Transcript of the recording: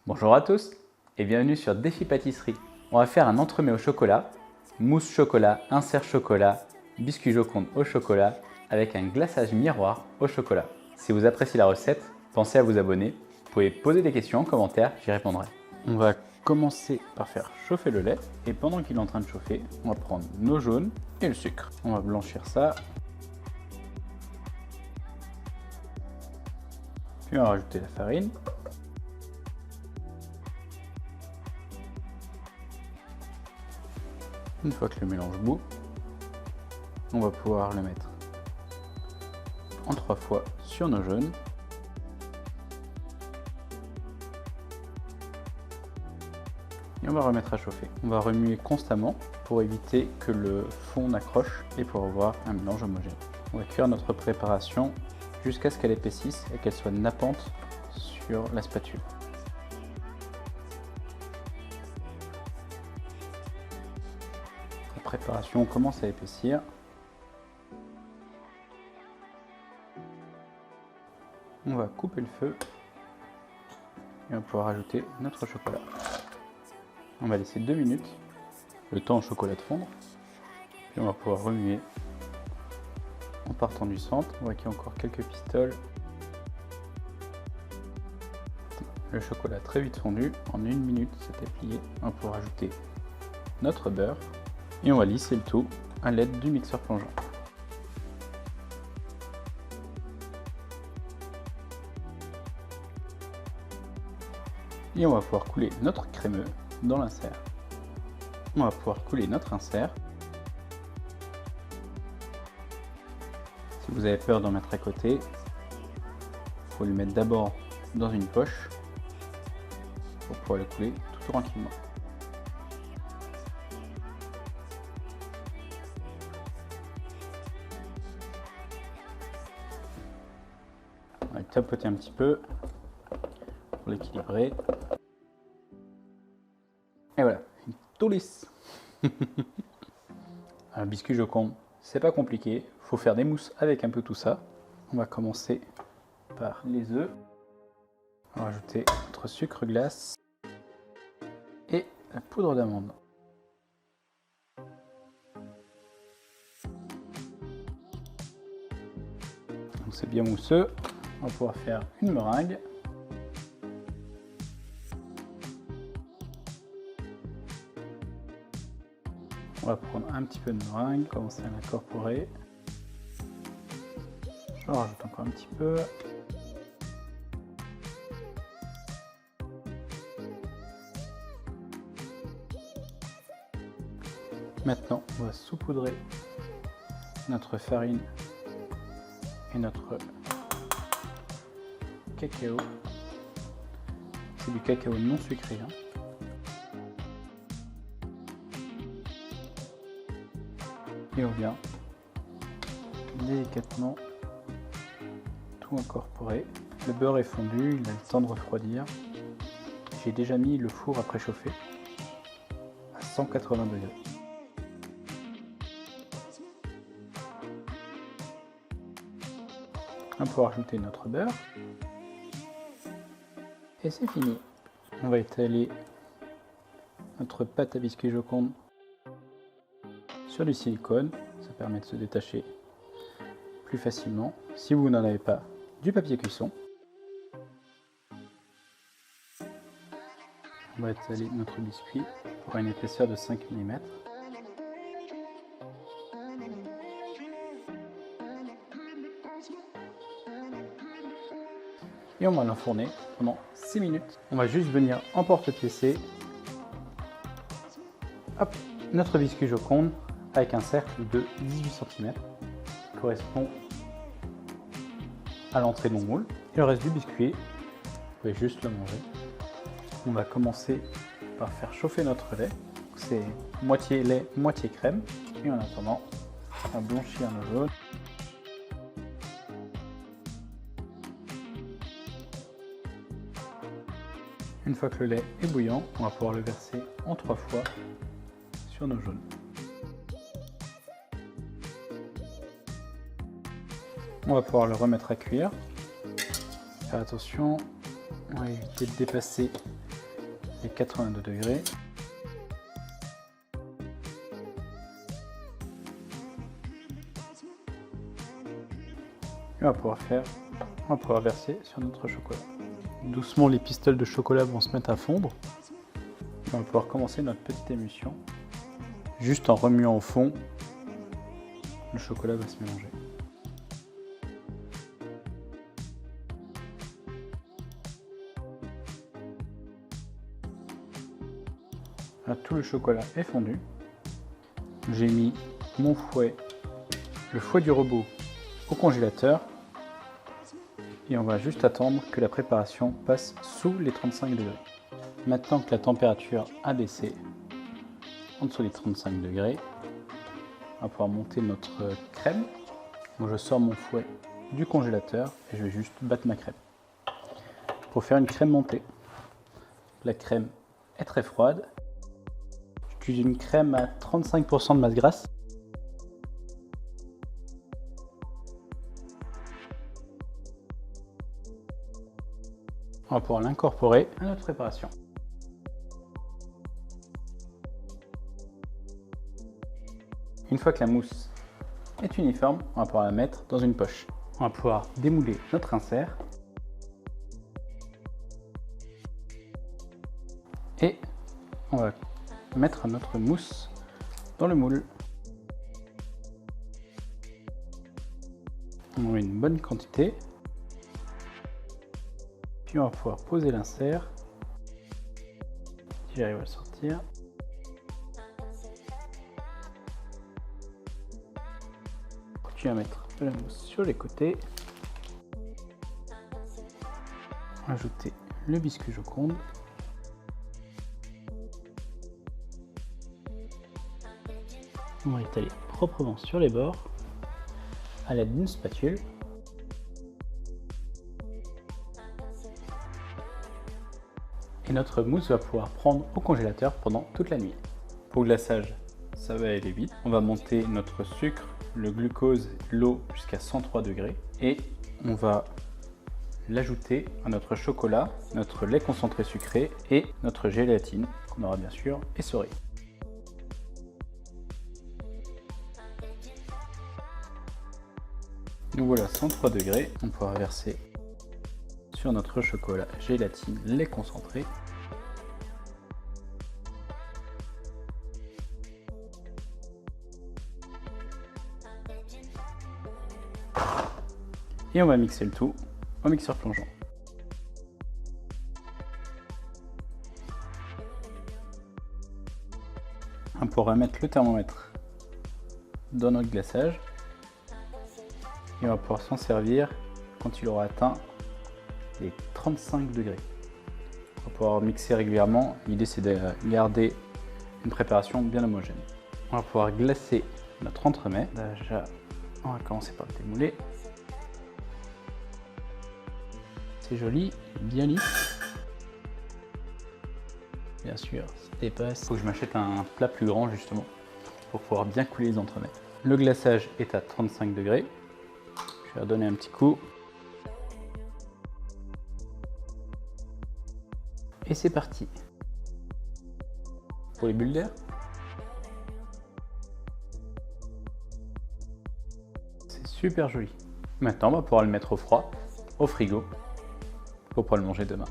Bonjour à tous et bienvenue sur Défi Pâtisserie. On va faire un entremets au chocolat, mousse chocolat, insert chocolat, biscuit Joconde au chocolat avec un glaçage miroir au chocolat. Si vous appréciez la recette, pensez à vous abonner. Vous pouvez poser des questions en commentaire, j'y répondrai. On va commencer par faire chauffer le lait et pendant qu'il est en train de chauffer, on va prendre nos jaunes et le sucre. On va blanchir ça. Puis on va rajouter la farine. Une fois que le mélange bout, on va pouvoir le mettre en 3 fois sur nos jaunes. Et on va remettre à chauffer. On va remuer constamment pour éviter que le fond n'accroche et pour avoir un mélange homogène. On va cuire notre préparation jusqu'à ce qu'elle épaississe et qu'elle soit nappante sur la spatule. La préparation commence à épaissir. On va couper le feu et on va pouvoir ajouter notre chocolat. On va laisser 2 minutes, le temps au chocolat de fondre. Puis on va pouvoir remuer en partant du centre. On voit qu'il y a encore quelques pistoles. Le chocolat très vite fondu, en 1 minute c'était plié. On va pouvoir ajouter notre beurre et on va lisser le tout à l'aide du mixeur plongeant. Et on va pouvoir couler notre crémeux dans l'insert. On va pouvoir couler notre insert. Si vous avez peur d'en mettre à côté, il faut le mettre d'abord dans une poche pour pouvoir le couler tout tranquillement. On va le tapoter un petit peu pour l'équilibrer. Et voilà, tout lisse. Un biscuit Joconde, c'est pas compliqué, faut faire des mousses avec un peu tout ça. On va commencer par les œufs. On va rajouter notre sucre glace et la poudre d'amande. Donc c'est bien mousseux. On va pouvoir faire une meringue. On va prendre un petit peu de meringue, commencer à l'incorporer. Je rajoute encore un petit peu. Maintenant, on va saupoudrer notre farine et notre cacao. C'est du cacao non sucré. Et on vient délicatement tout incorporer. Le beurre est fondu, il a le temps de refroidir. J'ai déjà mis le four à préchauffer à 180 degrés. On va pouvoir ajouter notre beurre. Et c'est fini. On va étaler notre pâte à biscuit Joconde sur du silicone, ça permet de se détacher plus facilement. Si vous n'en avez pas, du papier cuisson. On va étaler notre biscuit pour une épaisseur de 5 mm. Et on va l'enfourner pendant 6 minutes. On va juste venir emporte-piécer notre biscuit Joconde avec un cercle de 18 cm qui correspond à l'entrée de mon moule. Et le reste du biscuit, vous pouvez juste le manger. On va commencer par faire chauffer notre lait. C'est moitié lait, moitié crème. Et en attendant, on va blanchir nos jaunes. Une fois que le lait est bouillant, on va pouvoir le verser en 3 fois sur nos jaunes. On va pouvoir le remettre à cuire. Faire attention, on va éviter de dépasser et 82 degrés. Et on va pouvoir verser sur notre chocolat. Doucement, les pistolets de chocolat vont se mettre à fondre. On va pouvoir commencer notre petite émulsion. Juste en remuant au fond, le chocolat va se mélanger. Là, tout le chocolat est fondu. J'ai mis mon fouet, le fouet du robot, au congélateur. Et on va juste attendre que la préparation passe sous les 35 degrés. Maintenant que la température a baissé, en dessous des 35 degrés, on va pouvoir monter notre crème. Donc je sors mon fouet du congélateur et je vais juste battre ma crème. Pour faire une crème montée, la crème est très froide. J'utilise une crème à 35% de masse grasse. On va pouvoir l'incorporer à notre préparation. Une fois que la mousse est uniforme, on va pouvoir la mettre dans une poche. On va pouvoir démouler notre insert et on va mettre notre mousse dans le moule. On met une bonne quantité. Puis on va pouvoir poser l'insert. Si j'arrive à le sortir. Continue à mettre de la mousse sur les côtés. Ajouter le biscuit Joconde. On va étaler proprement sur les bords à l'aide d'une spatule. Et notre mousse va pouvoir prendre au congélateur pendant toute la nuit. Pour le glaçage, ça va aller vite. On va monter notre sucre, le glucose, l'eau jusqu'à 103 degrés et on va l'ajouter à notre chocolat, notre lait concentré sucré et notre gélatine qu'on aura bien sûr essorée. Nous voilà à 103 degrés, on pourra verser sur notre chocolat, gélatine, lait concentré. Et on va mixer le tout au mixeur plongeant. On pourra mettre le thermomètre dans notre glaçage. Et on va pouvoir s'en servir quand il aura atteint les 35 degrés. On va pouvoir mixer régulièrement. L'idée c'est de garder une préparation bien homogène. On va pouvoir glacer notre entremets. Déjà, on va commencer par le démouler. C'est joli, bien lisse. Bien sûr, ça dépasse. Il faut que je m'achète un plat plus grand justement pour pouvoir bien couler les entremets. Le glaçage est à 35 degrés. Je vais redonner un petit coup. Et c'est parti. Pour les bulles d'air. C'est super joli. Maintenant, on va pouvoir le mettre au froid, au frigo, pour pouvoir le manger demain.